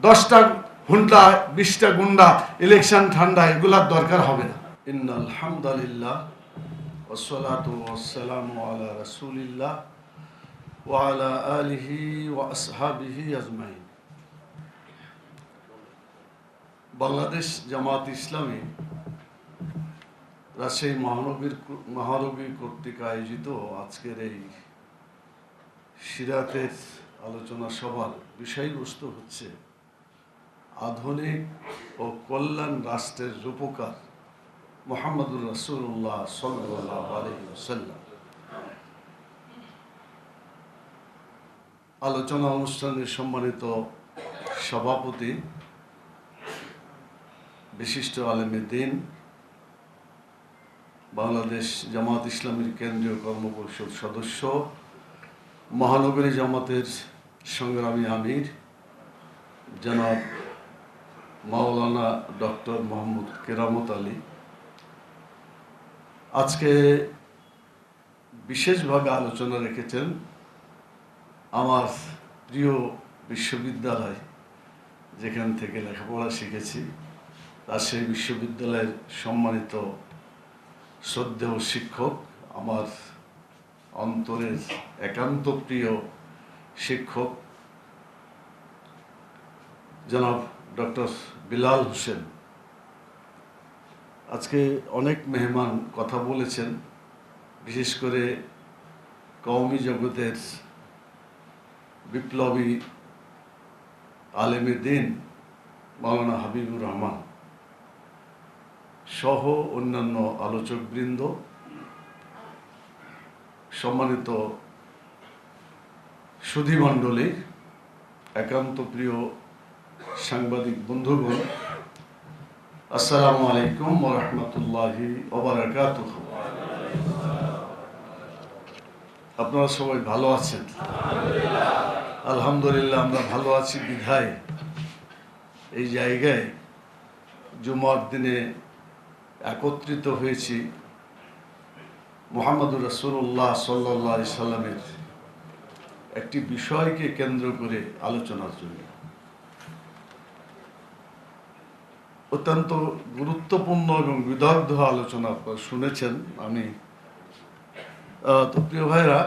10টা হুন্ডা 20টা গুন্ডা ইলেকশন ঠান্ডা এগুলার দরকার হবে না। ইন্নাল হামদুলিল্লাহ ওয়াসসালাতু ওয়াসসালামু আলা রাসূলিল্লাহ ওয়া আলা আলিহি ওয়া আসহাবিহি আজমাইন। বাংলাদেশ জামাত ইসলামী রাজশাহী মহানগরী কর্তৃক আয়োজিত আজকের এই সিরাতের আলোচনা সভার বিষয়বস্তু হচ্ছে আধুনিক ও কল্যাণ রাষ্ট্রের রূপকার মুহাম্মদুর রাসূলুল্লাহ সাল্লাল্লাহু আলাইহি ওয়াসাল্লাম। আলোচনা অনুষ্ঠানের সম্মানিত সভাপতি, বিশিষ্ট আলেমে দ্বীন, বাংলাদেশ জামাত ইসলামীর কেন্দ্রীয় কর্মপরিষদ সদস্য, মহানগরী জামাতের সংগ্রামী আমির জনাব মাওলানা ডক্টর মোহাম্মদ কেরামত আলী, আজকে বিশেষভাবে আলোচনা রেখেছেন আমার প্রিয় বিশ্ববিদ্যালয়, যেখান থেকে লেখাপড়া শিখেছি, রাজশাহী বিশ্ববিদ্যালয়ের সম্মানিত শ্রদ্ধেয় শিক্ষক, আমার অন্তরের একান্ত প্রিয় শিক্ষক জনাব ডক্টর বিলাল হোসেন। আজকে অনেক মেহমান কথা বলেছেন, বিশেষ করে কওমি জগতের বিপ্লবী আলেমে দ্বীন মাওলানা হাবিবুর রহমান সহ অন্যান্য আলোচকবৃন্দ, সম্মানিত সুধীমণ্ডলী, একান্ত প্রিয় সাংবাদিক বন্ধুগণ, আসসালামু আলাইকুম ওয়া রাহমাতুল্লাহি ওয়া বারাকাতুহু। আপনারা সবাই ভালো আছেন? আলহামদুলিল্লাহ, আমরা ভালো আছি বিধায় এই জায়গায় জুমার দিনে একত্রিত হয়েছি মুহাম্মদুর রাসূলুল্লাহ সাল্লাল্লাহু আলাইহি সাল্লামের একটি বিষয়কে কেন্দ্র করে আলোচনার জন্য। অত্যন্ত গুরুত্বপূর্ণ এবং বিদগ্ধ আলোচনা আপনারা শুনেছেন। আমি তো প্রিয় ভাইরা,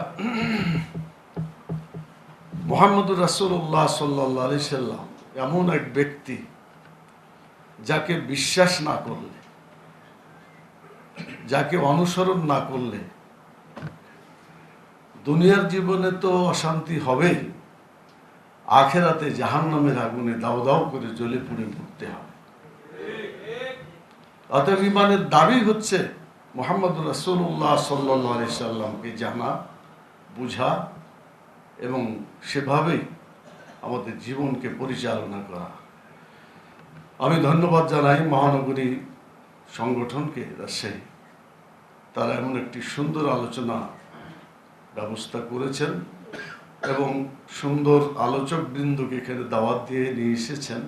মুহাম্মদুর রাসূলুল্লাহ সাল্লাল্লাহু আলাইহি সাল্লাম এমন এক ব্যক্তি যাকে বিশ্বাস না করলে, যাকে অনুসরণ না করলে দুনিয়ার জীবনে তো অশান্তি হবে, আখেরাতে জাহান্নামের আগুনে দাউ দাউ করে জ্বলে পুড়ে মরতে হবে। অতএব ঈমানের দাবি হচ্ছে মুহাম্মদুর রাসূলুল্লাহ সাল্লাল্লাহু আলাইহি সাল্লামকে জানা, বুঝা এবং সেভাবেই আমাদের জীবনকে পরিচালনা করা। আমি ধন্যবাদ জানাই মহানগরী সংগঠনকে, রাজশাহী, তারা এমন একটি সুন্দর আলোচনা ব্যবস্থা করেছেন এবং সুন্দর আলোচকবৃন্দকে এখানে দাওয়াত দিয়ে নিয়ে এসেছেন।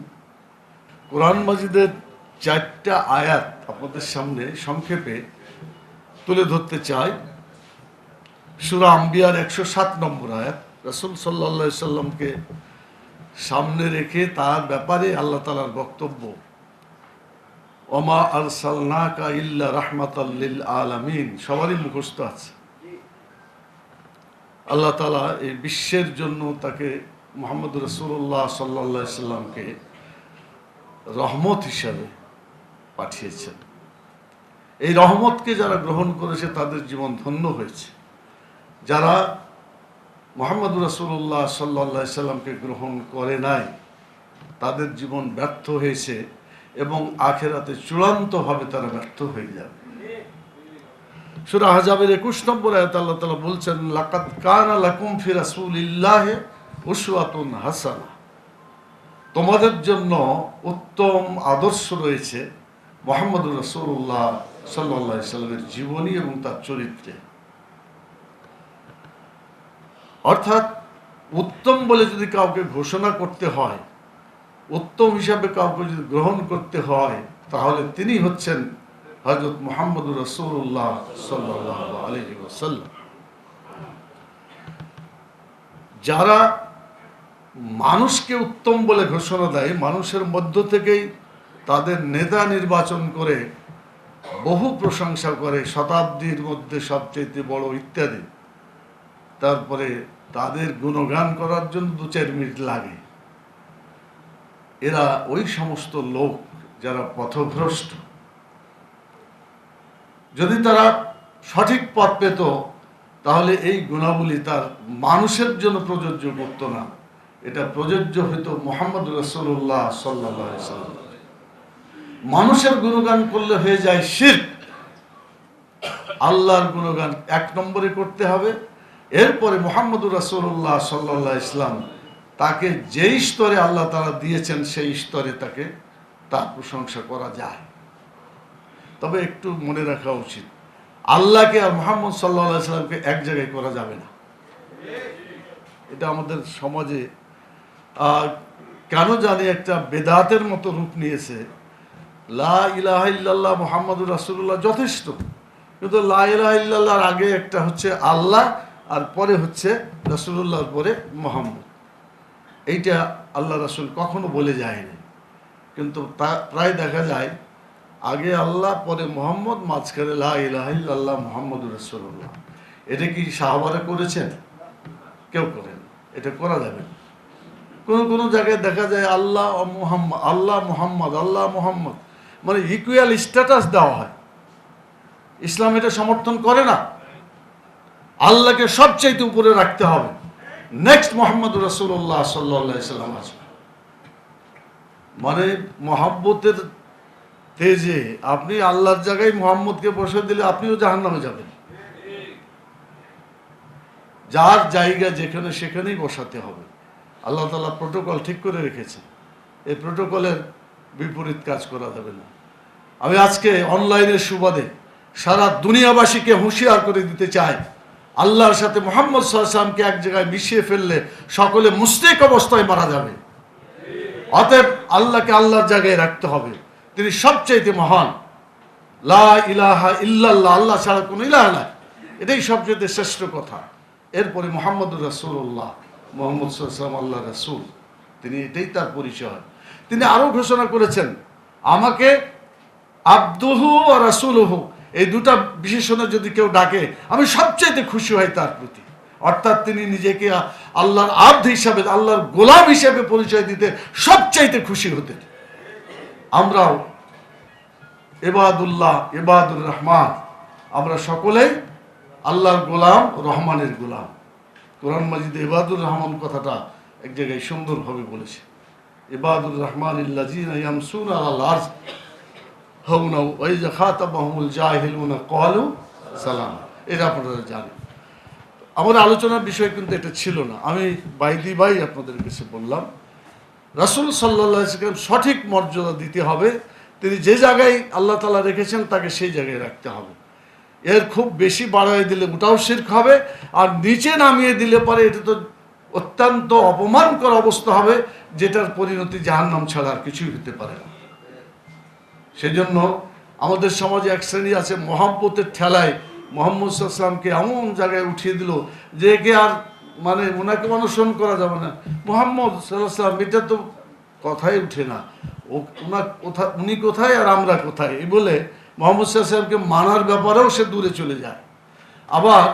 কোরআন মাজিদের 4টা আয়াত আপনাদের সামনে সংক্ষেপে তুলে ধরতে চাই। সূরা আম্বিয়ার 107 নম্বর আয়াত, রাসূল সাল্লাল্লাহু আলাইহি সাল্লামকে সামনে রেখে তার ব্যাপারে আল্লাহ তাআলার বক্তব্য, ওমা আরসালনাকা ইল্লা রাহমাতাল লিল আলামিন, সবারই মুখস্থ আছে। আল্লাহ তাআলা এই বিশ্বের জন্য তাকে মুহাম্মদুর রাসূলুল্লাহ সাল্লাল্লাহু আলাইহি সাল্লামকে রহমত হিসাবে পাঠিয়েছেন। এই রহমতকে যারা গ্রহণ করেছে তাদের জীবন ধন্য হয়েছে। যারা মুহাম্মদুর রাসূলুল্লাহ সাল্লাল্লাহু আলাইহি সাল্লামকে গ্রহণ করে নাই, তাদের জীবন ব্যর্থ হয়েছে এবং আখেরাতে চূড়ান্তভাবে তারা ব্যর্থ হয়ে যাবে। সূরা আহজাবের 21 নম্বর আয়াতে আল্লাহ তাআলা বলছেন, লাকাদ কানা লাকুম ফি রাসূলিল্লাহি উসওয়াতুন হাসানাহ, তোমাদের জন্য উত্তম আদর্শ রয়েছে মুহাম্মদুর রাসূলুল্লাহ সাল্লাল্লাহু আলাইহি সাল্লামের জীবনী এবং তার চরিত্রে। অর্থাৎ উত্তম বলে যদি কাউকে ঘোষণা করতে হয়, উত্তম হিসাবে কাউকে যদি গ্রহণ করতে হয়, তাহলে তিনি হচ্ছেন হযরত মুহাম্মদুর রাসূলুল্লাহ সাল্লাল্লাহু আলাইহি ওয়াসাল্লাম। যারা মানুষকে উত্তম বলে ঘোষণা দেয়, মানুষের মধ্য থেকেই তাদের নেতা নির্বাচন করে বহু প্রশংসা করে, শতাব্দীর মধ্যে সবচেয়ে বড় ইত্যাদি, তারপরে তাদের গুণগান করার জন্য 2-4 মিনিট লাগে। এরা ওই সমস্ত লোক যারা পথভ্রষ্ট। যদি তারা সঠিক পথ পেত তাহলে এই গুণাবলী তার মানুষের জন্য প্রযোজ্য করতো না, এটা প্রযোজ্য হইতো মুহাম্মদ রাসূলুল্লাহ সাল্লাল্লাহু আলাইহি ওয়াসাল্লাম। মানুষের গুণগান করলে হয়ে যায় শিরক। আল্লাহর গুণগান 1 নম্বরে করতে হবে। এরপরে মুহাম্মদ রাসূলুল্লাহ সাল্লাল্লাহু আলাইহি ওয়াসাল্লাম তাকে যেই স্তরে আল্লাহ তাআলা দিয়েছেন সেই স্তরে তাকে তার প্রশংসা করা যায়। তবে একটু মনে রাখা উচিত, আল্লাহকে আর মুহাম্মদ সাল্লাল্লাহু আলাইহি ওয়াসাল্লামকে এক জায়গায় করা যাবে না। এটা আমাদের সমাজে কেন জানি একটা বেদাতের মতো রূপ নিয়েছে। লা ইলাহা ইল্লাল্লাহ মুহাম্মাদুর রাসূলুল্লাহ যথেষ্ট, কিন্তু লা ইলাহা ইল্লাল্লাহর আগে একটা হচ্ছে আল্লাহ, আর পরে হচ্ছে রাসূলুল্লাহর পরে মুহাম্মদ। এইটা আল্লাহ রাসূল কখনো বলে যায়নি, কিন্তু তা প্রায় দেখা যায় আগে আল্লাহ পরে মুহাম্মদ, মাঝখানে লা ইলাহা ইল্লাল্লাহ মুহাম্মাদুর রাসূলুল্লাহ। এটা কি সাহাবারা করেছেন? কেউ করেন। এটা করা যাবে না। কোন জায়গায় দেখা যায় আল্লাহ মুহাম্মদ, আল্লাহ মুহাম্মদ, আল্লাহ মুহাম্মদ, মানে ইকুয়াল স্ট্যাটাস দেওয়া হয়। ইসলাম এটা সমর্থন করে না। আল্লাহকে সবচাইতে উপরে রাখতে হবে, নেক্সট মুহাম্মদুর রাসূলুল্লাহ সাল্লাল্লাহু আলাইহি ওয়াসাল্লাম আছে। মানে মহব্বতের তেজে আপনি আল্লাহর জায়গায় মুহাম্মদকে বসে দিলে আপনিও জাহান্নামে যাবেন। যার জায়গা যেখানে সেখানেই বসাতে হবে। আল্লাহ তাআলা প্রোটোকল ঠিক করে রেখেছেন, এই প্রোটোকলের বিপরীত কাজ করা যাবে না। আমি আজকে অনলাইনের সুবাদে সারা দুনিয়াবাসীকে হুঁশিয়ার করে দিতে চাই, আল্লাহর সাথে মুহাম্মদ সাল্লাল্লাহু আলাইহি ওয়াসাল্লামকে এক জায়গায় মিশিয়ে ফেললে সকলে মুশরিক অবস্থায় মারা যাবে। অতএব আল্লাহকে আল্লাহর জায়গায় রাখতে হবে, তিনি সবচাইতে মহান। লা ইলাহা ইল্লাল্লাহ, আল্লাহ ছাড়া কোনো ইলাহ নাই, এটাই সবচেয়ে শ্রেষ্ঠ কথা। এরপরে মুহাম্মদুর রাসূলুল্লাহ, মুহাম্মদ সাল্লাল্লাহু আলাইহি ওয়াসাল্লাম আল্লাহর রাসূল, তিনি এটাই তার পরিচয়। তিনি আরো ঘোষণা করেছেন, আমাকে আবদুহু ওয়া রাসূলুহু, এই দুটা বিশেষণে যদি কেউ ডাকে আমি সবচাইতে খুশি হই তার প্রতি। অর্থাৎ তিনি নিজেকে আল্লাহর আব্দ হিসাবে, আল্লাহর গোলাম হিসাবে পরিচয় দিতে সবচাইতে খুশি হতেন। আমরাও ইবাদুল্লাহ, ইবাদুর রহমান, আমরা সকলেই আল্লাহর গোলাম, রহমানের গোলাম। কোরআন মাজিদে ইবাদুর রহমান কথাটা এক জায়গায় সুন্দরভাবে বলেছে, ইবাদুর রহমান আল্লাযীনা ইয়ামশুনা আলাল আরদ হাওনা ওয়া ইযা খাতাবাহুমুল জাহিলুনা ক্বালু সালাম। এটা আপনারা জানেন। আমার আলোচনার বিষয় কিন্তু এটা ছিল না, আমি বাইদি ভাই আপনাদের কাছে বললাম রাসূল সাল্লাল্লাহু আলাইহি ওয়াসাল্লাম সঠিক মর্যাদা দিতে হবে। তিনি যে জায়গায় আল্লাহ তাআলা রেখেছেন তাকে সেই জায়গায় রাখতে হবে। এর খুব বেশি বাড়াই দিলে ওটাও শিরক হবে, আর নিচে নামিয়ে দিলে পরে এটা তো অত্যন্ত অপমানকর অবস্থা হবে, যেটার পরিণতি জাহান্নাম ছাড়া আর কিছুই হতে পারে না। সেজন্য আমাদের সমাজে এক শ্রেণী আছে, মহব্বতের ঠেলায় মুহাম্মদ সাল্লাল্লাহু আলাইহি ওয়াসাল্লামকে এমন জায়গায় উঠিয়ে দিল যে একে আর মানে ওনাকে অনুসরণ করা যাবে না। মুহাম্মদ সাল্লাল্লাহু আলাইহি ওয়াসাল্লাম এটা তো কথাই উঠে না, উনি কোথায় আর আমরা কোথায়, এই বলে মুহাম্মদ সাল্লাল্লাহু আলাইহি ওয়াসাল্লামকে মানার ব্যাপারেও সে দূরে চলে যায়। আবার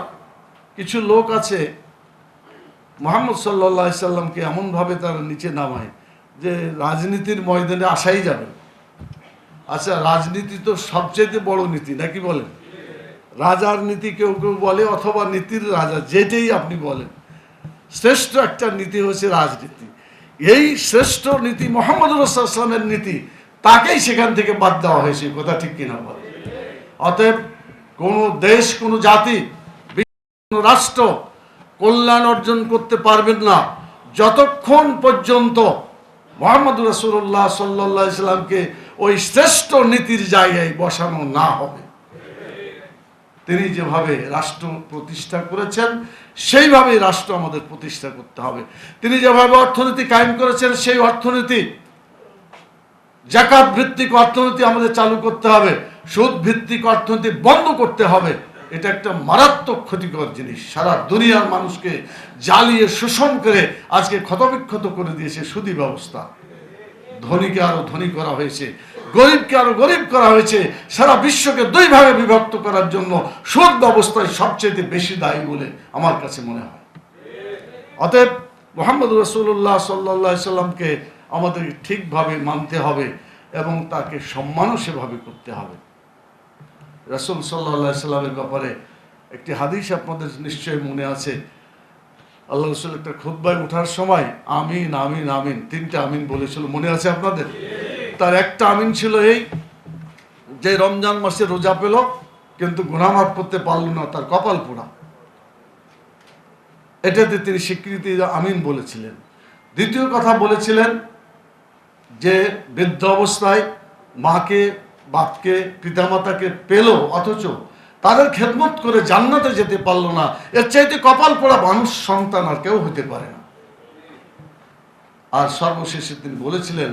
কিছু লোক আছে মুহাম্মদ সাল্লাল্লাহু আলাইহি ওয়াসাল্লামকে এমনভাবে তারা নিচে নামায় যে রাজনীতির ময়দানে আসাই যাবে না। আচ্ছা, রাজনীতি তো সবচেয়ে বড় নীতি, নাকি বলেন? রাজার নীতি কেউ কেউ বলে, অথবা নীতির রাজা, যেটাই আপনি বলেন, শ্রেষ্ঠ একটা নীতি হচ্ছে রাজনীতি। এই শ্রেষ্ঠ নীতি মুহাম্মদ রাসূলুল্লাহ সাল্লাল্লাহু আলাইহি ওয়াসাল্লামের নীতি, তাকেই সেখান থেকে বাদ দেওয়া হয়েছে। কথা ঠিক কিনা বলে? অতএব কোনো দেশ, কোনো জাতি, কোনো রাষ্ট্র কল্যাণ অর্জন করতে পারবেন না যতক্ষণ পর্যন্ত মুহাম্মদ রাসূলুল্লাহ সাল্লাল্লাহু আলাইহি ওয়াসাল্লামকে ওই শ্রেষ্ঠ নীতির জায়গায় বসানো না হবে। তিনি যেভাবে রাষ্ট্র প্রতিষ্ঠা করেছেন সেইভাবে রাষ্ট্র আমাদের প্রতিষ্ঠা করতে হবে। তিনি যেভাবে অর্থনীতি কায়েম করেছেন সেই অর্থনীতি, যাকাত ভিত্তিক অর্থনীতি আমাদের চালু করতে হবে, সুদ ভিত্তিক অর্থনীতি বন্ধ করতে হবে। এটা একটা মারাত্মক ক্ষতিকর জিনিস। সারা দুনিয়ার মানুষকে জ্বালিয়ে শোষণ করে আজকে ক্ষতবিক্ষত করে দিয়েছে সুদী ব্যবস্থা। ধনীকে আরো ধনী করা হয়েছে, গরিবকে আরো গরিব করা হয়েছে। সারা বিশ্বকে দুই ভাগে বিভক্ত করার জন্য সুদ ব্যবস্থায় সবচেয়ে বেশি দায়ী বলে আমার কাছে মনে হয়। অতএব মুহাম্মদ রাসূলুল্লাহ সাল্লাল্লাহু আলাইহি সাল্লামকে আমাদের ঠিকভাবে মানতে হবে এবং তাকে সম্মানও সেভাবে করতে হবে। রাসূল সাল্লাল্লাহু আলাইহি সাল্লামের ব্যাপারে একটি হাদিস আপনাদের নিশ্চয়ই মনে আছে। আল্লাহ রাসূল একটা খুতবায় ওঠার সময় আমিন আমিন আমিন, তিনটা আমিন বলেছিল, মনে আছে আপনাদের? তার একটা আমিন ছিল এই যে রমজান মাসে রোজা পেল কিন্তু গুনাহ মাফ করতে পারল না, তার কপাল পোড়া। এটাতে তিনি স্বীকৃতি আমিন বলেছিলেন। দ্বিতীয় কথা বলেছিলেন যে বৃদ্ধ অবস্থায় মাকে বাপকে পিতামাতাকে পেল অথচ তাদের খেদমত করে জান্নাতে যেতে পারলো না, এর চাইতে কপাল পোড়া মানুষ সন্তান আর কেউ হতে পারে না। আর সর্বশেষে তিনি বলেছিলেন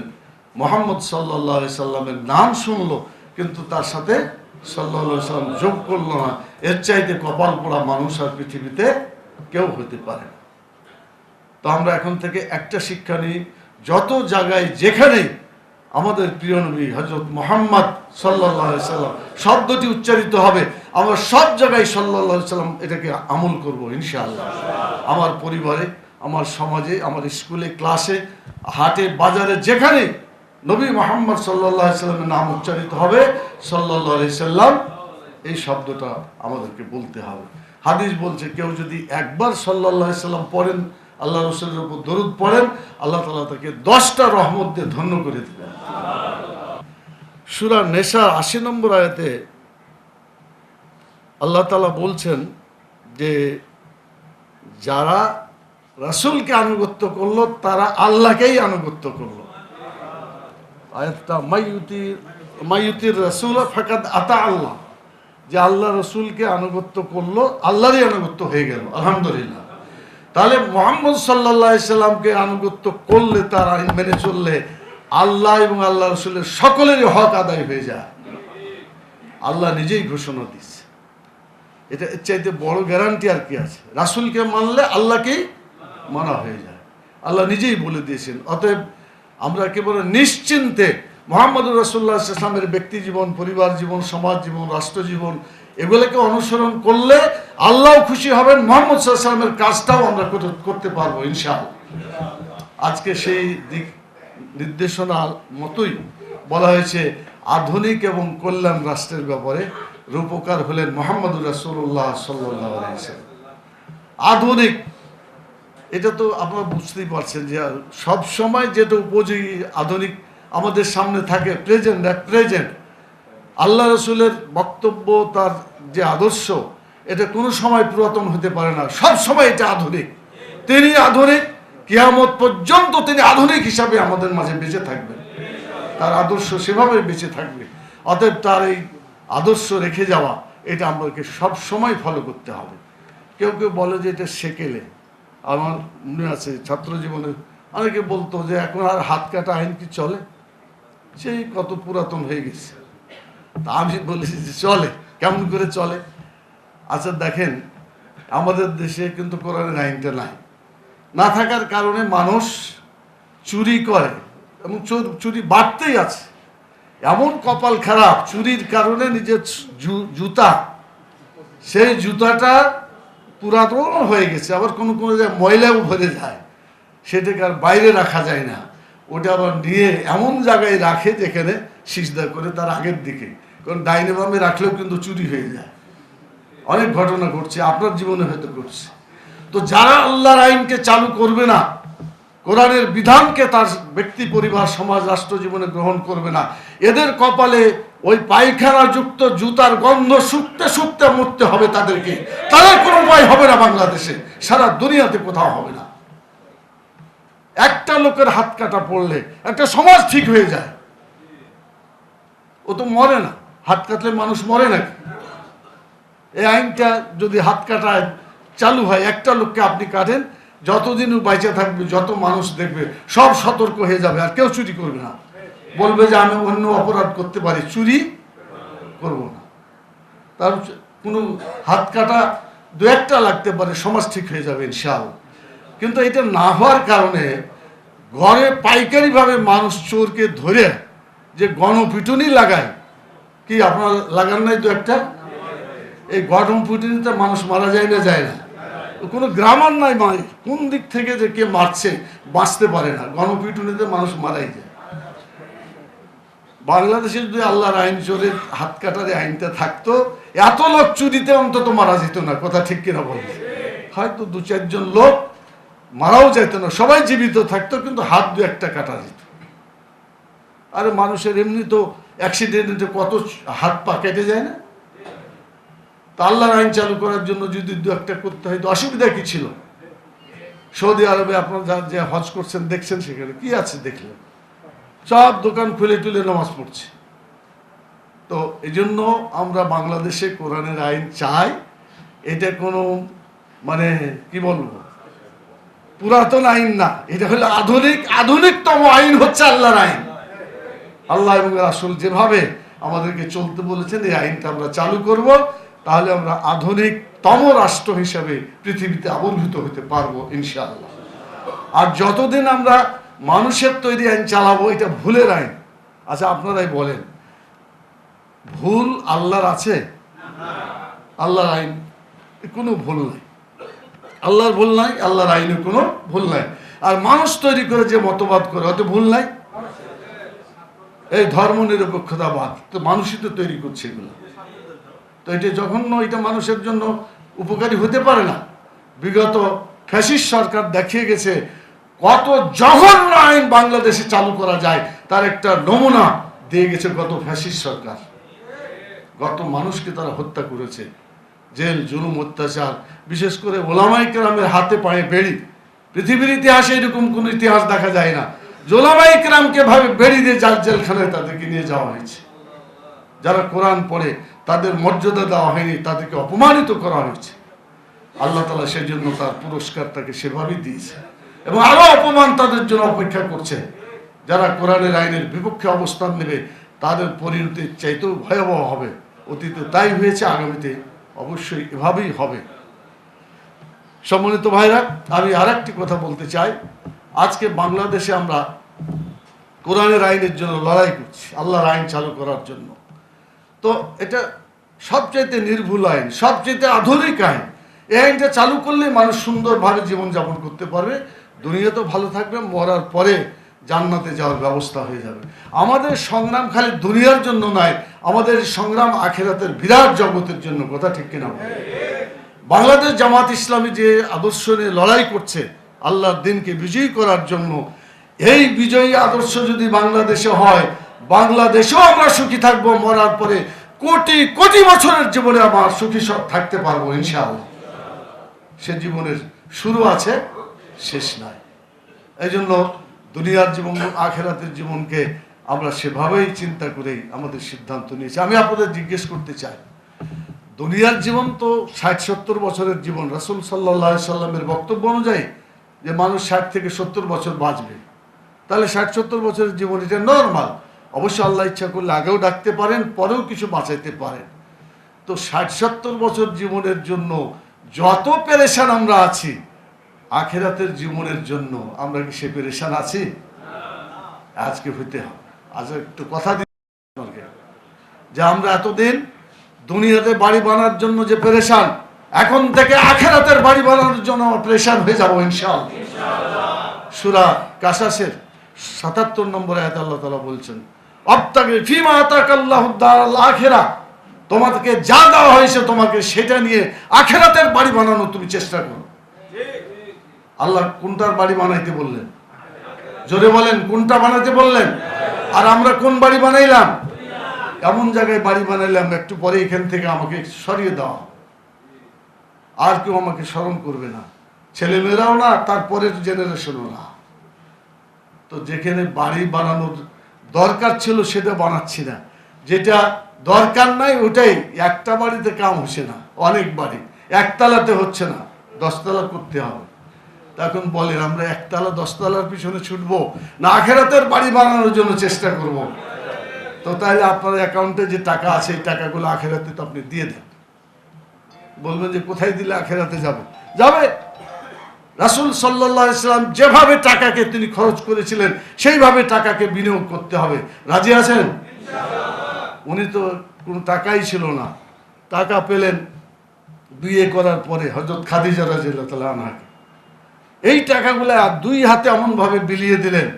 মুহাম্মদ সাল্লাল্লাহু আলাইহি সাল্লামের নাম শুনলো কিন্তু তার সাথে সাল্লাল্লাহু আলাইহি সাল্লাম যোগ করলো না, এর চাইতে কপাল পোড়া মানুষ আর পৃথিবীতে কেউ হতে পারে না। তো আমরা এখন থেকে একটা শিক্ষা নিই, যত জায়গায় যেখানেই আমাদের প্রিয় নবী হযরত মুহাম্মদ সাল্লাল্লাহু আলাইহি সাল্লাম শব্দটি উচ্চারিত হবে, আমরা সব জায়গায় সাল্লাল্লাহু আলাইহি সাল্লাম এটাকে আমল করব ইনশাআল্লাহ। আমার পরিবারে, আমার সমাজে, আমার স্কুলে, ক্লাসে, হাটে, বাজারে, যেখানে নবী মুহাম্মদ সাল্লাল্লাহু আলাইহি সাল্লামের নাম উচ্চারিত হবে, সাল্লাল্লাহু আলাইহি সাল্লাম এই শব্দটা আমাদেরকে বলতে হবে। হাদিস বলছে কেউ যদি একবার সাল্লাল্লাহু আলাইহি সাল্লাম পড়েন, আল্লাহ রাসূলের উপর দরুদ পড়েন, আল্লাহ তাআলা তাকে 10টা রহমত দিয়ে ধন্য করে দিবেন। সূরা নেসা 80 নম্বর আয়াতে আল্লাহ তাআলা বলছেন যে যারা রাসূলকে আনুগত্য করলো তারা আল্লাহকেই আনুগত্য করলো। আয়াতটা মাইয়ুতির রাসূল ফাকাদ আতা আল্লাহ, যে আল্লাহ রাসূলকে আনুগত্য করলো আল্লাহরই আনুগত্য হয়ে গেল। আলহামদুলিল্লাহ। তাহলে মুহাম্মদ সাল্লাল্লাহু আলাইহি সাল্লামকে আনুগত্য করলে, তার আইন মেনে চললে আল্লাহ এবং আল্লাহ রাসূলের সকলেরই হক আদায় হয়ে যায়। আল্লাহ নিজেই ঘোষণা দিচ্ছে। এটা এর চাইতে বড় গ্যারান্টি আর কি আছে? রাসূলকে মানলে আল্লাহকেই মানা হয়ে যায়, আল্লাহ নিজেই বলে দিয়েছেন। অতএব আমরা একেবারে নিশ্চিন্তে মুহাম্মদুর রাসূলুল্লাহ সাল্লাল্লাহু আলাইহি ওয়াসাল্লামের ব্যক্তি জীবন, পরিবার জীবন, সমাজ জীবন, রাষ্ট্র জীবন, এগুলোকে অনুসরণ করলে আল্লাহ খুশি হবেন, মুহাম্মদ সাল্লাল্লাহু আলাইহি ওয়াসাল্লামের কাজটাও আমরা করতে পারবো ইনশাআল্লাহ। আজকে সেই দিক নির্দেশনার মতোই বলা হয়েছে আধুনিক এবং কল্যাণ রাষ্ট্রের ব্যাপারে রূপকার হলেন মুহাম্মদুর রাসূলুল্লাহ সাল্লাল্লাহু আলাইহি ওয়াসাল্লাম। আধুনিক, এটা তো আপনারা বুঝতেই পারছেন যে সব সময় যেটা উপযোগী আধুনিক আমাদের সামনে থাকে, প্রেজেন্ট আল্লাহ রাসূলের বক্তব্য, তার যে আদর্শ, এটা কোনো সময় পুরাতন হতে পারে না, সব সময় এটা আধুনিক। তিনি আধুনিক, কিয়ামত পর্যন্ত তিনি আধুনিক হিসাবে আমাদের মাঝে বেঁচে থাকবেন, তার আদর্শ সেভাবে বেঁচে থাকবে। অতএব তার এই আদর্শ রেখে যাওয়া, এটা আমাদেরকে সব সময় ফলো করতে হবে। কেউ কেউ বলে যে এটা সেকেলে, আমার মনে আছে ছাত্র জীবনে অনেকে বলতো যে এখন আর হাত কাটা আইন কি চলে, সেই কত পুরাতন হয়ে গেছে। তা আমি বলেছি যে চলে, কেমন করে চলে? আচ্ছা দেখেন, আমাদের দেশে কিন্তু কোরআনের আইনটা নাই, না থাকার কারণে মানুষ চুরি করে এবং চুরি বাড়তেই আছে। এমন কপাল খারাপ, চুরির কারণে নিজের জুতা, সেই জুতাটা পুরাতন হয়ে গেছে, আবার কোনো কোনো জায়গায় ময়লাও ভরে যায়, সেটাকে আর বাইরে রাখা যায় না, ওটা আবার নিয়ে এমন জায়গায় রাখে যেখানে সিজদা করে তার আগের দিকে, কারণ ডাইনে বামে রাখলেও কিন্তু চুরি হয়ে যায়। অনেক ঘটনা ঘটছে, আপনার জীবনে হয়তো ঘটছে। তো যারা আল্লাহর আইনকে চালু করবে না, কোরআনের বিধানকে তার ব্যক্তি, পরিবার, সমাজ, রাষ্ট্র জীবনে গ্রহণ করবে না, এদের কপালে ওই পায়খানা যুক্ত জুতার গন্ধ শুকতে শুকতে মরতে হবে তাদেরকে। তাদের কোনো উপায় হবে না বাংলাদেশে, সারা দুনিয়াতে কোথাও হবে না। একটা লোকের হাত কাটা পড়লে একটা সমাজ ঠিক হয়ে যায়, ও তো মরে না। হাত কাটলে মানুষ মরে নাকি? এই আইনটা যদি হাত কাটায় চালু হয়, একটা লোককে আপনি কাটেন, যতদিন বেঁচে থাকবে, যত মানুষ দেখবে, সব সতর্ক হয়ে যাবে, আর কেউ চুরি করবে না, বলবে যে আমি অন্য অপরাধ করতে পারি, চুরি করব না। কোনো হাত কাটা দু একটা লাগতে পারে, সমাজ ঠিক হয়ে যাবে ইনশাআল্লাহ। কিন্তু এটা না হওয়ার কারণে ঘরে পাইকারিভাবে মানুষ চোরকে ধরে যে গণপিটুনি লাগায়, কি আপনার লাগান নাই দু একটা? এই গণপিটুনিতে মানুষ মারা যায় না, যায় না? কোনো গ্রামার নাই, মানে কোন দিক থেকে যে কে মারছে বাঁচতে পারে না, গণপিটুনিতে মানুষ মারাই যায়। বাংলাদেশে যদি আল্লাহর আইন, চোরের হাত কাটার আইনটা থাকতো, এত লোক চুরিতে অন্তত মারা যেত না। কথা ঠিক কিনা বলছে? হয়তো দু চারজন লোক মারাও যেত না, সবাই জীবিত থাকতো, কিন্তু হাত দু একটা কাটা যেত। আরে মানুষের এমনি তো অ্যাক্সিডেন্টে কত হাত পা কেটে যায় না? তা আল্লাহর আইন চালু করার জন্য যদি দু একটা করতে হয় তো অসুবিধা কি ছিল? সৌদি আরবে আপনারা যে হজ করছেন দেখছেন, সেখানে কি আছে দেখলেন, সব দোকান খুলে তুলে নামাজ পড়ছে। তো এই জন্য আমরা বাংলাদেশে কোরআনের আইন চাই। এটা কোনো মানে কি বলবো, পুরাতন আইন না, এটা হলো আধুনিকতম আইন হচ্ছে আল্লাহর আইন। আল্লাহ এবং রাসূল যেভাবে আমাদেরকে চলতে বলেছেন, এই আইনটা আমরা চালু করব, তাহলে আমরা আধুনিকতম রাষ্ট্র হিসাবে পৃথিবীতে আবির্ভূত হতে পারবো ইনশাআল্লাহ। আর যতদিন আমরা মানুষের তৈরি আইন চালাবো, এটা ভুলের আইন। আচ্ছা আপনারাই বলেন, ভুল আল্লাহর আছে? আল্লাহর আইন কোনো ভুল নাই, আল্লাহর ভুল নাই, আল্লাহর আইনে কোনো ভুল নাই। আর মানুষ তৈরি করে যে মতবাদ করে, হয়তো ভুল নাই। এই ধর্ম নিরপেক্ষতাবাদ তো মানুষই তো তৈরি করছে এগুলো। তো এটা জঘন্য, এটা মানুষের জন্য উপকারী হতে পারে না। বিগত ফ্যাসিস্ট সরকার দেখিয়ে গেছে কত জঘন্য আইন বাংলাদেশে চালু করা যায়, তার একটা নমুনা দিয়ে গেছে গত ফ্যাসিস্ট সরকার। গত মানুষকে তারা হত্যা করেছে, জেল, জুলুম, অত্যাচার, বিশেষ করে ওলামায়ে কেরামের হাতে পায়ে বেড়ি। পৃথিবীর ইতিহাসে এরকম কোন ইতিহাস দেখা যায় না। ওলামায়ে কেরামকে ভাবে বেড়ি দিয়ে জেলখানায় তাদেরকে নিয়ে যাওয়া হয়েছে। যারা কোরআন পড়ে তাদের মর্যাদা দেওয়া হয়নি, তাদেরকে অপমানিত করা হয়েছে। আল্লাহ তাআলা সেই জন্য তার পুরস্কার তাকে সেভাবেই দিয়েছে, এবং আরো অপমান তাদের জন্য অপেক্ষা করছে। যারা কোরআনের আইনের বিপক্ষে অবস্থান নেবে, তাদের পরিণতির চাইতেও ভয়াবহ হবে। অতীতে তাই হয়েছে, আগামীতে অবশ্যই এভাবেই হবে। সম্মানিত ভাইরা, আমি আর একটি কথা বলতে চাই। আজকে বাংলাদেশে আমরা কোরআনের আইনের জন্য লড়াই করছি, আল্লাহর আইন চালু করার জন্য। তো এটা সবচাইতে নির্ভুল আইন, সবচাইতে আধুনিক আইন। এই আইনটা চালু করলে মানুষ সুন্দরভাবে জীবনযাপন করতে পারবে, দুনিয়াতে ভালো থাকবে, মরার পরে জান্নাতে যাওয়ার ব্যবস্থা হয়ে যাবে। আমাদের সংগ্রাম খালি দুনিয়ার জন্য নয়, আমাদের সংগ্রাম আখিরাতের বিরাট জগতের জন্য। কথা ঠিক কিনা? বাংলাদেশ জামাত ইসলামী যে আদর্শ নিয়ে লড়াই করছে আল্লাহর দিনকে বিজয়ী করার জন্য, এই বিজয়ী আদর্শ যদি বাংলাদেশে হয়, বাংলাদেশেও আমরা সুখী থাকবো, মরার পরে কোটি কোটি বছরের জীবনে আমরা সুখী থাকতে পারবো ইনশাআল্লাহ। সে জীবনের শুরু আছে, শেষ নাই। এই জন্য দুনিয়ার জীবন, আখিরাতের জীবনকে আমরা সেভাবেই চিন্তা করেই আমাদের সিদ্ধান্ত নিয়েছি। আমি আপনাদের জিজ্ঞেস করতে চাই, দুনিয়ার জীবন তো ৬০-৭০ বছরের জীবন। রাসূল সাল্লাল্লাহু আলাইহি সাল্লামের বক্তব্য অনুযায়ী যে মানুষ ৬০ থেকে ৭০ বছর বাঁচবে, তাহলে ৬০-৭০ বছরের জীবন এটা নর্মাল। অবশ্য আল্লাহ ইচ্ছা করলে আগেও ডাকতে পারেন, পরেও কিছু বাঁচাইতে পারেন। তো ৬০-৭০ বছর জীবনের জন্য যত পেরেশান আমরা আছি, আখিরাতের জীবনের জন্য আমরা কি সে পেরেশান আছি? আজকে হইতে হবে। আজ একটু কথা দিই যে আমরা এতদিন দুনিয়াতে বাড়ি বানানোর জন্য যে পেরেশান, এখন থেকে আখিরাতের বাড়ি বানানোর জন্য পেরেশান হয়ে যাবো ইনশাআল্লাহ। সূরা কাসাসের ৭৭ নম্বর আয়াতে আল্লাহ তাআলা বলছেন, আবতাগি ফীমা আতাকাল্লাহুদ দারাল আখিরাহ, তোমাকে যা দেওয়া হয়েছে তোমাকে সেটা নিয়ে আখিরাতের বাড়ি বানানো তুমি চেষ্টা করো। আল্লাহ কোনটার বাড়ি বানাইতে বললেন? জোরে বলেন, কোনটা বানাইতে বললেন? আর আমরা কোন বাড়ি বানাইলাম? এমন জায়গায় বাড়ি বানাইলাম একটু পরে এখান থেকে আমাকে সরিয়ে দাও, আর কেউ আমাকে স্মরণ করবে না, ছেলেমেয়েরাও না, তারপরের জেনারেশনও না। তো যেখানে বাড়ি বানানোর দরকার ছিল সেটা বানাচ্ছি না, যেটা দরকার নাই ওটাই। একটা বাড়িতে কাম হচ্ছে না, অনেক বাড়ি একতলাতে হচ্ছে না, 10 তলা করতে হবে। তখন বলেন আমরা একতলা 10 তলার পিছনে ছুটবো না আখিরাতের বাড়ি বানানোর জন্য চেষ্টা করব? তো তাহলে আপনার অ্যাকাউন্টে যে টাকা আছে এই টাকাগুলো আখিরাতে তো আপনি দিয়ে দেন। বলবেন যে কোথায় দিলে আখেরাতে যাবে, যাবে। রাসূল সাল্লাল্লাহু আলাইহি সাল্লাম যেভাবে টাকাকে তিনি খরচ করেছিলেন সেইভাবে টাকাকে বিনিয়োগ করতে হবে। রাজি আছেন? উনি তো কোনো টাকাই ছিল না, টাকা পেলেন বিয়ে করার পরে হযরত খাদিজা রাদিয়াল্লাহু তাআলা আনহাকে। এই টাকাগুলা দুই হাতে এমনভাবে বিলিয়ে দিলেন,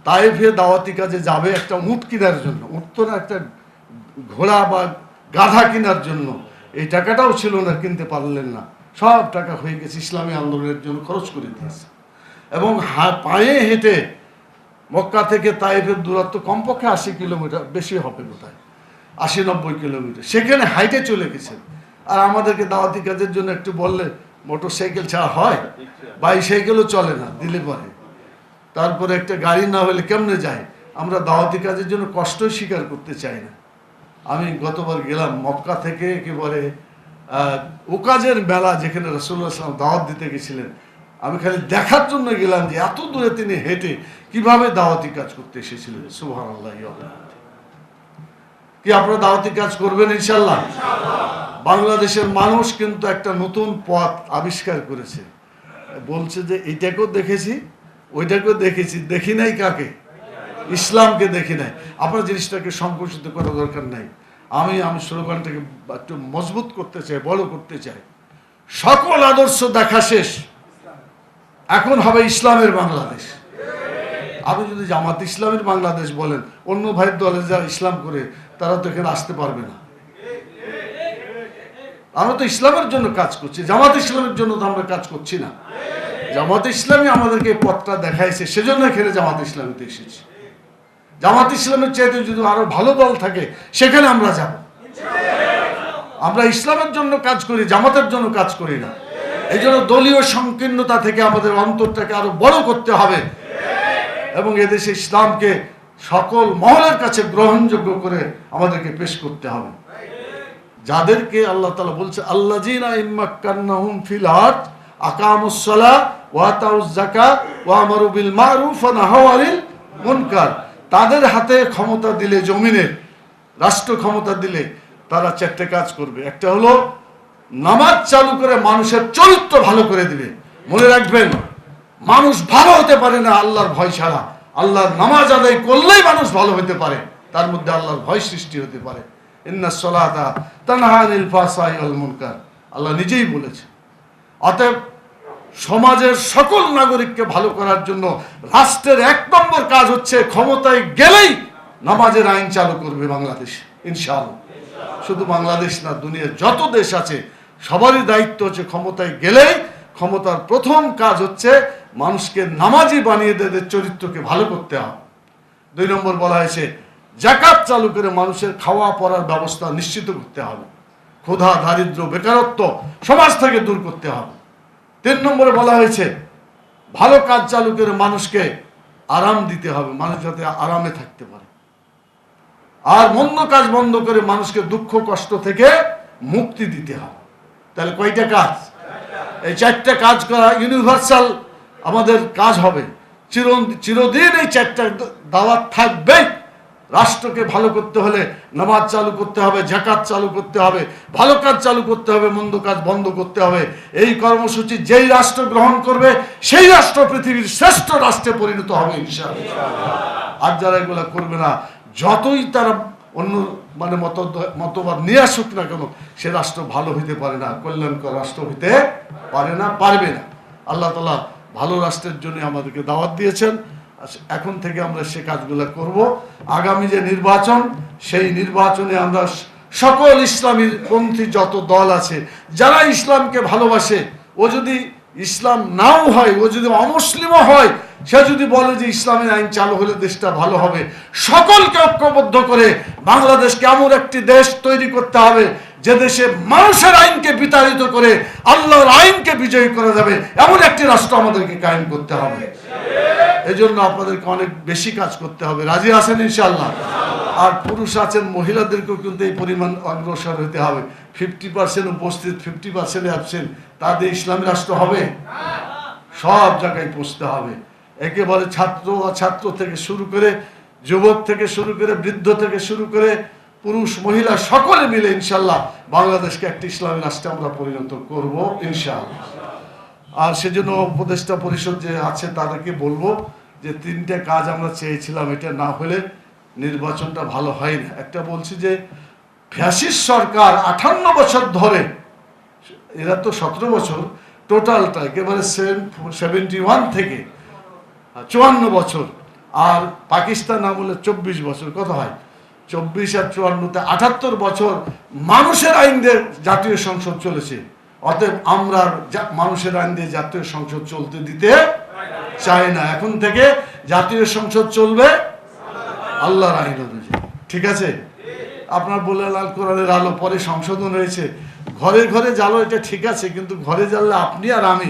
তায়েফে দাওয়াতি কাজে যাবে একটা উট কেনার জন্য, উট তো না, একটা ঘোড়া বা গাধা কেনার জন্য এই টাকাটাও ছিল না, কিনতে পারলেন না। সব টাকা হয়ে গেছে ইসলামী আন্দোলনের জন্য খরচ করে দিয়েছে। এবং পায়ে হেঁটে মক্কা থেকে তায়েফের দূরত্ব কমপক্ষে 80 কিলোমিটার, বেশি হবে বোধহয় 80-90 কিলোমিটার, সেখানে হাইটে চলে গেছেন। আর আমাদেরকে দাওয়াতি কাজের জন্য একটু বললে মোটর সাইকেল ছাড়া হয়, বাইসাইকেলও চলে না দিলে পরে, তারপরে একটা গাড়ি না হলে কেমনে যায়। আমরা দাওয়াতি কাজের জন্য কষ্টই স্বীকার করতে চাই না। আমি গতবার গেলাম মক্কা থেকে একেবারে ওকাজের মেলা, যেখানে রাসূলুল্লাহ সাল্লাল্লাহু আলাইহি ওয়াসাল্লাম দাওয়াত দিতে গেছিলেন। আমি খালি দেখার জন্য গেলাম যে এত দূরে তিনি হেঁটে কিভাবে দাওয়াতি কাজ করতে এসেছিলেন। সুবহানাল্লাহ। কি আপনারা দাওয়াতি কাজ করবেন ইনশাআল্লাহ? বাংলাদেশের মানুষ কিন্তু একটা নতুন পথ আবিষ্কার করেছে, বলছে যে এইটাকেও দেখেছি ওইটাকেও দেখেছি, দেখি নাই কাকে? ইসলামকে দেখি নাই। আপনার জিনিসটাকে সংকুচিত করা দরকার নাই। আমি স্লোগানটাকে একটু মজবুত করতে চাই, বড় করতে চাই। সকল আদর্শ দেখা শেষ, এখন হবে ইসলামের বাংলাদেশ। আপনি যদি জামাত ইসলামের বাংলাদেশ বলেন, অন্য ভাইয়ের দলে যারা ইসলাম করে তারা তো এখানে আসতে পারবে না। আমরা তো ইসলামের জন্য কাজ করছি, জামাত ইসলামের জন্য তো আমরা কাজ করছি না। জামাত ইসলামী আমাদেরকে পথটা দেখাইছে, সেজন্য এখানে জামাত ইসলামীতে এসেছি। জামাত ইসলামের চাইতে যদি আরো ভালো দল থাকে সেখানে আমরা যাব। আমরা ইসলামের জন্য কাজ করি, জামাতের জন্য কাজ করি না। এই জন্য দলীয় সংকীর্ণতা থেকে আমাদের অন্তরটাকে আরো বড় করতে হবে এবং এদেশে ইসলামকে সকল মহলের কাছে গ্রহণযোগ্য করে আমাদেরকে পেশ করতে হবে। যাদেরকে আল্লাহ তাআলা বলছে আল্লাযীনা ইম্মাক্কান্নাহুম ফিল আরদ আকামুস সালাহ ওয়া আতাউজ যাকাত ওয়া আমারু বিল মারুফ ওয়া নাহাউ আনিল মুনকার, তাদের হাতে ক্ষমতা দিলে, জমিনের রাষ্ট্র ক্ষমতা দিলে তারা চারটে কাজ করবে। একটা হলো নামাজ চালু করে মানুষের চরিত্র ভালো করে দিবে। মনে রাখবেন, মানুষ ভালো হতে পারে না আল্লাহর ভয় ছাড়া। আল্লাহর নামাজ আদায় করলেই মানুষ ভালো হতে পারে, তার মধ্যে আল্লাহর ভয় সৃষ্টি হতে পারে। ইন্নাস সালাতা তানহা আনিল ফাহশাই ওয়াল মুনকার, আল্লাহ নিজেই বলেছে। অতএব সমাজের সকল নাগরিককে ভালো করার জন্য রাষ্ট্রের 1 নম্বর কাজ হচ্ছে ক্ষমতায় গেলেই নামাজের আইন চালু করবে বাংলাদেশ, ইনশাআল্লাহ। শুধু বাংলাদেশ না, দুনিয়ার যত দেশ আছে সবারই দায়িত্ব হচ্ছে ক্ষমতায় গেলেই ক্ষমতার প্রথম কাজ হচ্ছে মানুষকে নামাজি বানিয়ে দেবে, চরিত্রকে ভালো করতে হবে। 2 নম্বর বলা হয়েছে যাকাত চালু করে মানুষের খাওয়া পড়ার ব্যবস্থা নিশ্চিত করতে হবে। ক্ষুধা, দারিদ্র, বেকারত্ব সমাজ থেকে দূর করতে হবে। 3 নম্বরে বলা হয়েছে ভালো কাজ চালু করে মানুষকে আরাম দিতে হবে, মানুষ যাতে আরামে থাকতে পারে। আর মন্দ কাজ বন্ধ করে মানুষকে দুঃখ কষ্ট থেকে মুক্তি দিতে হবে। তাহলে কয়টা কাজ? এই 4টা কাজ করা ইউনিভার্সাল আমাদের কাজ হবে। চিরদিন এই 4টা দাওয়াত থাকবে। রাষ্ট্রকে ভালো করতে হলে নামাজ চালু করতে হবে, যাকাত চালু করতে হবে, ভালো কাজ চালু করতে হবে, মন্দ কাজ বন্ধ করতে হবে। এই কর্মসূচি যেই রাষ্ট্র গ্রহণ করবে সেই রাষ্ট্র পৃথিবীর শ্রেষ্ঠ রাষ্ট্রে পরিণত হবে ইনশাআল্লাহ। আর যারা এগুলো করবে না, যতই তারা অন্য মতবাদ নিয়ে আসুক না কেন, সে রাষ্ট্র ভালো হইতে পারে না, কল্যাণকর রাষ্ট্র হইতে পারে না, পারবে না। আল্লাহ তাআলা ভালো রাষ্ট্রের জন্য আমাদেরকে দাওয়াত দিয়েছেন। এখন থেকে আমরা সে কাজগুলো করব। আগামী যে নির্বাচন, সেই নির্বাচনে আমরা সকল ইসলামী পন্থী যত দল আছে, যারা ইসলামকে ভালোবাসে, ও যদি ইসলাম নাও হয়, ও যদি অমুসলিমও হয়, সে যদি বলে যে ইসলামের আইন চালু হলে দেশটা ভালো হবে, সকলকে ঐক্যবদ্ধ করে বাংলাদেশকে এমন একটি দেশ তৈরি করতে হবে যে দেশে মানুষের আইনকে বিতাড়িত করে আল্লাহর আইনকে বিজয়ী করা যাবে, এমন একটি রাষ্ট্র আমাদেরকে কায়েম করতে হবে। এই জন্য আপনাদেরকে অনেক বেশি কাজ করতে হবে। রাজি আছেন ইনশাআল্লাহ? আর পুরুষ আছেন, মহিলাদেরকেও কিন্তু এই পরিমাণ অগ্রসর হতে হবে। 50% উপস্থিত, 50% অ্যাবসেন্ট, তাদের ইসলামী রাষ্ট্র হবে? সব জায়গায় পৌঁছতে হবে। একেবারে ছাত্র থেকে শুরু করে, যুবক থেকে শুরু করে, বৃদ্ধ থেকে শুরু করে, পুরুষ মহিলা সকলে মিলে ইনশাল্লাহ বাংলাদেশকে একটি ইসলামী রাষ্ট্রে আমরা পরিণত করব ইনশাআল্লাহ। আর সেজন্য উপদেষ্টা পরিষদ যে আছে তাদেরকে বলবো যে 3টে কাজ আমরা চেয়েছিলাম, এটা না হলে নির্বাচনটা ভালো হয় না। একটা বলছি যে ফ্যাসিস্ট সরকার 58 বছর ধরে, এরা তো 17 বছর টোটালটা, একেবারে 71 থেকে 54 বছর, আর পাকিস্তান আমলে 24 বছর, কত হয় 24 আর 54তে 78 বছর মানুষের আইন দিয়ে জাতীয় সংসদ চলেছে। অতএব আমরা মানুষের আইন দিয়ে জাতীয় সংসদ চলতে দিতে চাই না। এখন থেকে জাতীয় সংসদ চলবে আল্লাহর আইন অনুযায়ী, ঠিক আছে? আপনার বললেন আল কোরআনের আলো পরে সংশোধন হয়েছে, ঘরে ঘরে জ্বালো, এটা ঠিক আছে, কিন্তু ঘরে জ্বাললে আপনি আর আমি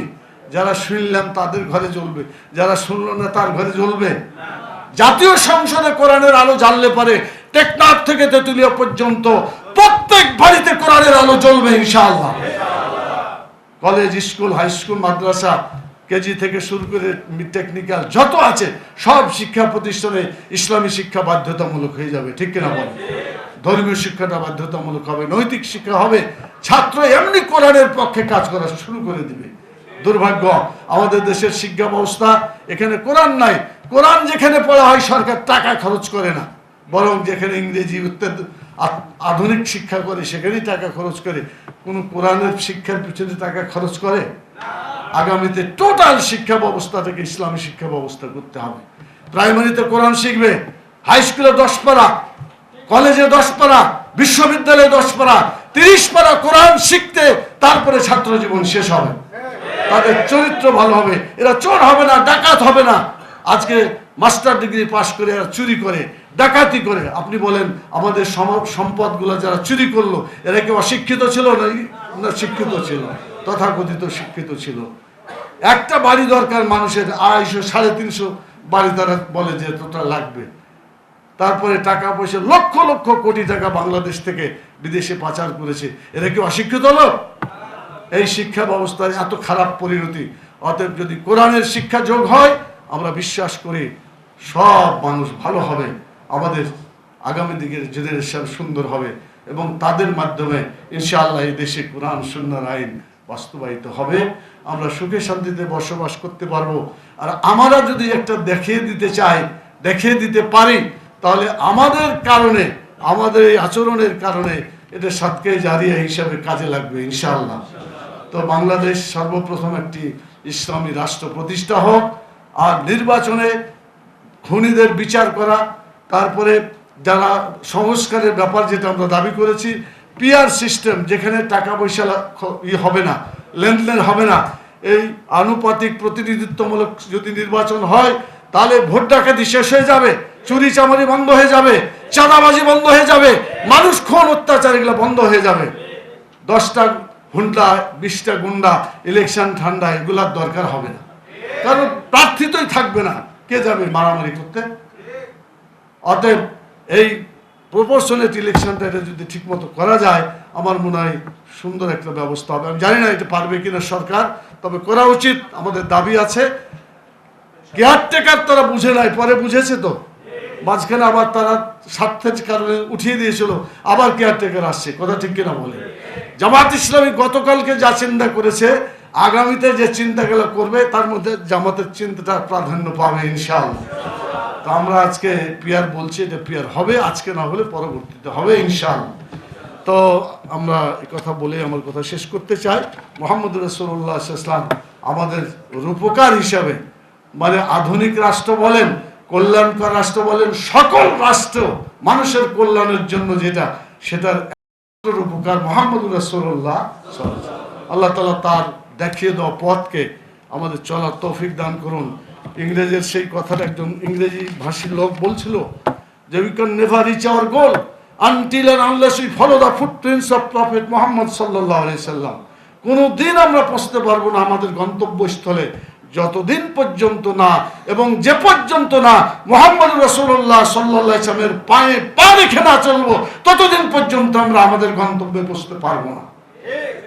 যারা শুনলাম তাদের ঘরে জ্বলবে, যারা শুনল না তার ঘরে জ্বলবে। জাতীয় সংসদে কোরআনের আলো জ্বাললে পারে টেকনাফ থেকে তেঁতুলিয়া পর্যন্ত প্রত্যেক বাড়িতে কোরআনের আলো জ্বলবে ইনশাআল্লাহ। কলেজ, স্কুল, হাই স্কুল, মাদ্রাসা, কেজি থেকে শুরু করে টেকনিক্যাল যত আছে সব শিক্ষা প্রতিষ্ঠানে ইসলামী শিক্ষা বাধ্যতামূলক হয়ে যাবে, ঠিক কিনা বলেন? ধর্মীয় শিক্ষাটা বাধ্যতামূলক হবে, নৈতিক শিক্ষা হবে, ছাত্র এমনি কোরআনের পক্ষে কাজ করা শুরু করে দিবে। দুর্ভাগ্য আমাদের দেশের শিক্ষা ব্যবস্থা, এখানে কোরআন নাই। কোরআন যেখানে পড়া হয় সরকার টাকা খরচ করে না, বরং যেখানে ইংরেজি আধুনিক শিক্ষা করে সেখানেই টাকা খরচ করে। কোন কোরআনের শিক্ষার পিছনে টাকা খরচ করে? আগামীতে টোটাল শিক্ষা ব্যবস্থাটাকে ইসলামী শিক্ষা ব্যবস্থা করতে হবে। প্রাইমারিতে কোরআন শিখবে, হাই স্কুলে 10 পারা, কলেজে 10 পারা, বিশ্ববিদ্যালয়ে 10 পারা, 30 পারা কোরআন শিখতে তারপরে ছাত্র জীবন শেষ হবে। তাদের চরিত্র ভালো হবে, এরা চোর হবে না, ডাকাত হবে না। আজকে মাস্টার ডিগ্রি পাশ করে এরা চুরি করে, ডাকাতি করে। আপনি বলেন আমাদের সম্পদগুলো যারা চুরি করলো এরা কি অশিক্ষিত ছিল না শিক্ষিত ছিল? তথাকথিত শিক্ষিত ছিল। একটা বাড়ি দরকার মানুষের 250 350 বাড়ি তারা বলে যে তোটা লাগবে। তারপরে টাকা পয়সা লক্ষ লক্ষ কোটি টাকা বাংলাদেশ থেকে বিদেশে পাচার করেছে। এরা কি অশিক্ষিত লোক? এই শিক্ষা ব্যবস্থার এত খারাপ পরিণতি। অতএব যদি কোরআনের শিক্ষা যোগ হয়, আমরা বিশ্বাস করি সব মানুষ ভালো হবে, আমাদের আগামী দিকের জেনারেশন সুন্দর হবে এবং তাদের মাধ্যমে ইনশাআল্লাহ এই দেশে কোরআন সুন্নাহর আইন বাস্তবায়িত হবে। আমরা সুখে শান্তিতে বসবাস করতে পারবো। আর আমরা যদি একটা দেখিয়ে দিতে চাই, দেখিয়ে দিতে পারি, তাহলে আমাদের কারণে, আমাদের এই আচরণের কারণে এটা সাদকে জারিয়া হিসাবে কাজে লাগবে ইনশাআল্লাহ। তো বাংলাদেশ সর্বপ্রথম একটি ইসলামী রাষ্ট্র প্রতিষ্ঠা হোক, আর নির্বাচনে খুনিদের বিচার করা, তারপরে যারা সংস্কারের ব্যাপার যেটা আমরা দাবি করেছি, পিআর সিস্টেম যেখানে টাকা পয়সা হবে না, লেনদেন হবে না, এই আনুপাতিক প্রতিনিধিত্বমূলক যদি নির্বাচন হয় তাহলে ভোট ডাকাতি শেষ হয়ে যাবে, চুরি চামারি বন্ধ হয়ে যাবে, চাঁদাবাজি বন্ধ হয়ে যাবে, মানুষ খুন অত্যাচার এগুলো বন্ধ হয়ে যাবে। 10টা হুন্ডা 20টা গুন্ডা ইলেকশন ঠান্ডা এগুলার দরকার হবে না, কারণ প্রার্থী তোই থাকবে না, কে যাবে মারামারি করতে? অতএব এই প্রপোর্শনেট ইলেকশনটা এটা যদি ঠিকমতো করা যায়, আমার মনে হয় সুন্দর একটা ব্যবস্থা হবে। আমি জানি না এটা পারবে কিনা সরকার, তবে করা উচিত, আমাদের দাবি আছে। কেয়ারটেকার তারা বুঝে নাই, পরে বুঝেছে তো, মাঝখানে আবার তারা স্বার্থের কারণে উঠিয়ে দিয়েছিল, আবার কেয়ারটেকার আসছে, কথা ঠিক কিনা বলে? জামাত ইসলামী গতকালকে যা চিন্তা করেছে, আগামীতে যে চিন্তাগুলো করবে তার মধ্যে জামাতের চিন্তাটা প্রাধান্য পাবে ইনশাআল্লাহ। তো আমরা আজকে পিয়ার বলছি, এটা পিয়ার হবে, আজকে না হলে পরবর্তীতে হবে ইনশাআল্লাহ। তো আমরা এই কথা বলে আমার কথা শেষ করতে চাই। মুহাম্মদ রাসূলুল্লাহ সাল্লাল্লাহু আলাইহি ওয়াসাল্লাম আমাদের রূপকার হিসাবে, মানে আধুনিক রাষ্ট্র বলেন, কল্যাণকর রাষ্ট্র বলেন, সকল রাষ্ট্র মানুষের কল্যাণের জন্য যেটা, সেটার রূপকার মুহাম্মদ রাসূলুল্লাহ সাল্লাল্লাহু আলাইহি ওয়াসাল্লাম। আল্লাহ তাআলা তার দেখিয়ে দেওয়া পথকে আমাদের চলার তৌফিক দান করুন। ইংরেজের সেই কথাটা একজন ইংরেজি ভাষী লোক বলছিল যে we can never reach our goal until and unless we follow the footprints of Prophet Muhammad sallallahu alaihi wasallam। কোনদিন আমরা পৌঁছতে পারবো না আমাদের গন্তব্যস্থলে যতদিন পর্যন্ত না, এবং যে পর্যন্ত না মুহাম্মদ রাসূলুল্লাহ সাল্লাল্লাহু আলাইহি ওয়াসাল্লামের পায়ে পা রেখে না চলবো, ততদিন পর্যন্ত আমরা আমাদের গন্তব্যে পৌঁছতে পারবো না।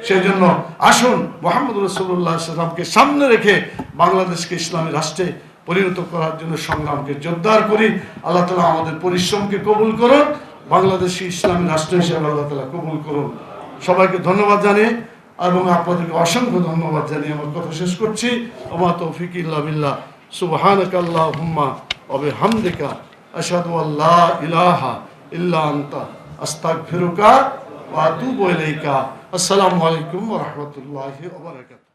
সেই জন্য আসুন মুহাম্মদ রাসূলুল্লাহ সাল্লাল্লাহু আলাইহি ওয়াসাল্লামকে সামনে রেখে বাংলাদেশকে ইসলামী রাষ্ট্রে পরিণত করার জন্য সংগ্রামকে জোরদার করি। আল্লাহ তাআলা আমাদের পরিশ্রমকে কবুল করুন। বাংলাদেশি ইসলামী রাষ্ট্র হিসেবে আল্লাহ তাআলা কবুল করুন। সবাইকে ধন্যবাদ জানিয়ে এবং আপনাদেরকে অসংখ্য ধন্যবাদ জানিয়ে আমার কথা শেষ করছি। ওমা তৌফিক ইল্লা বিল্লাহ। সুবহানাকা আল্লাহুম্মা ওয়া বিহামদিকা আশহাদু আল্লা ইলাহা ইল্লা আনতা আস্তাগফিরুকা ওয়া আতুবু ইলাইকা। আসসালামু আলাইকুম ওয়া রাহমাতুল্লাহি ওয়া বারাকাতুহু।